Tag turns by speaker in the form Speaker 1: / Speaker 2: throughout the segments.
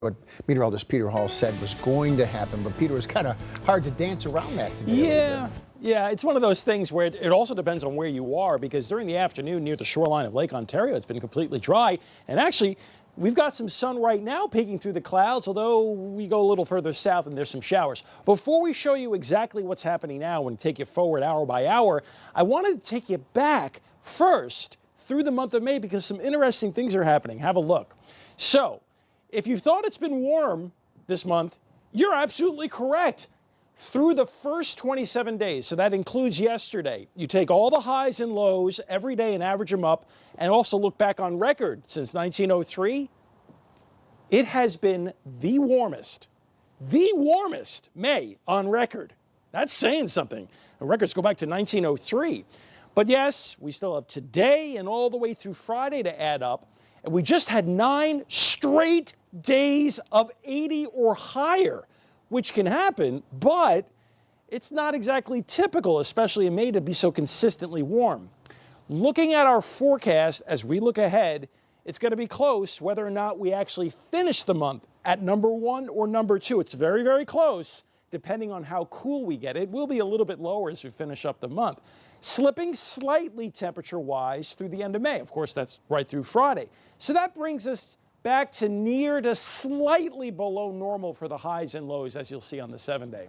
Speaker 1: What meteorologist Peter Hall said was going to happen, but Peter, was kind of hard to dance around that today.
Speaker 2: Yeah, it's one of those things where it also depends on where you are, because during the afternoon near the shoreline of Lake Ontario, it's been completely dry. And actually, we've got some sun right now peeking through the clouds, although we go a little further south and there's some showers. Before we show you exactly what's happening now and take you forward hour by hour, I wanted to take you back first through the month of May because some interesting things are happening. Have a look. So, if you thought it's been warm this month, you're absolutely correct. Through the first 27 days, so that includes yesterday, you take all the highs and lows every day and average them up, and also look back on record since 1903, it has been the warmest May on record. That's saying something. The records go back to 1903. But yes, we still have today and all the way through Friday to add up, and we just had 9 straight days of 80 or higher, which can happen, but it's not exactly typical, especially in May, to be so consistently warm. Looking at our forecast as we look ahead, it's going to be close whether or not we actually finish the month at number 1 or number 2. It's very, very close, depending on how cool we get. It will be a little bit lower as we finish up the month. Slipping slightly temperature-wise through the end of May. Of course, that's right through Friday. So that brings us back to near to slightly below normal for the highs and lows, as you'll see on the 7-day.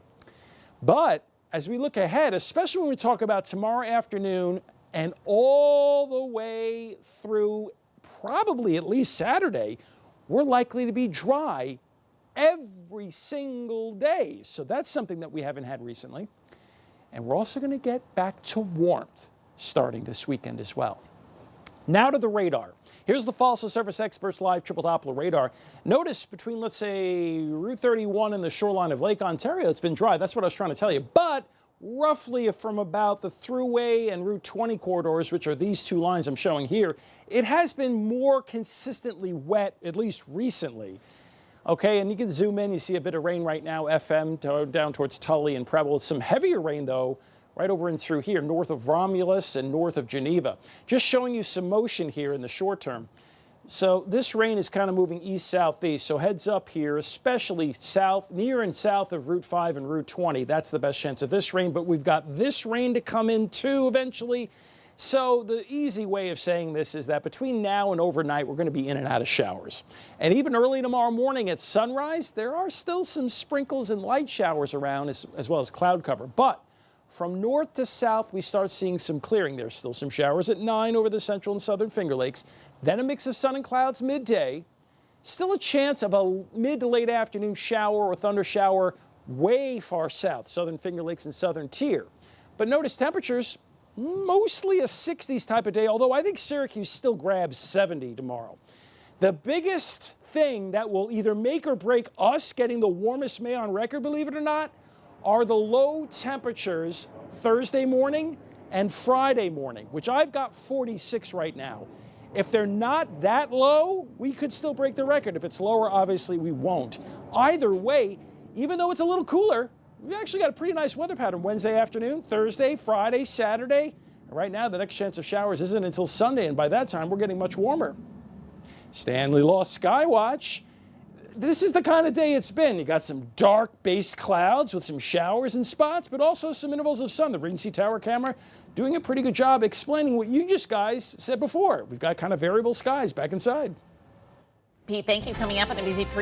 Speaker 2: But as we look ahead, especially when we talk about tomorrow afternoon and all the way through probably at least Saturday, we're likely to be dry every single day. So that's something that we haven't had recently. And we're also going to get back to warmth starting this weekend as well. Now to the radar. Here's the Fossil Service Experts Live Triple Doppler radar. Notice between, let's say, Route 31 and the shoreline of Lake Ontario, it's been dry. That's what I was trying to tell you. But roughly from about the Thruway and Route 20 corridors, which are these 2 lines I'm showing here, it has been more consistently wet, at least recently. Okay, and you can zoom in. You see a bit of rain right now, FM, down towards Tully and Preble. Some heavier rain, though, right over and through here, north of Romulus and north of Geneva. Just showing you some motion here in the short term. So this rain is kind of moving east-southeast, so heads up here, especially south, near and south of Route 5 and Route 20. That's the best chance of this rain, but we've got this rain to come in too eventually. So the easy way of saying this is that between now and overnight, we're going to be in and out of showers. And even early tomorrow morning at sunrise, there are still some sprinkles and light showers around as well as cloud cover. But from north to south, we start seeing some clearing. There's still some showers at 9 over the central and southern Finger Lakes. Then a mix of sun and clouds midday. Still a chance of a mid to late afternoon shower or thunder shower way far south, southern Finger Lakes and southern Tier. But notice temperatures, mostly a 60s type of day, although I think Syracuse still grabs 70 tomorrow. The biggest thing that will either make or break us getting the warmest May on record, believe it or not, are the low temperatures Thursday morning and Friday morning, which I've got 46 right now. If they're not that low, we could still break the record. If it's lower, obviously we won't. Either way, even though it's a little cooler, we've actually got a pretty nice weather pattern Wednesday afternoon, Thursday, Friday, Saturday. And right now, the next chance of showers isn't until Sunday, and by that time, we're getting much warmer. Stanley lost Skywatch. This is the kind of day it's been. You got some dark base clouds with some showers and spots, but also some intervals of sun. The Regency Tower camera doing a pretty good job explaining what you just guys said before. We've got kind of variable skies back inside.
Speaker 3: Pete, thank you. Coming up on NBC3.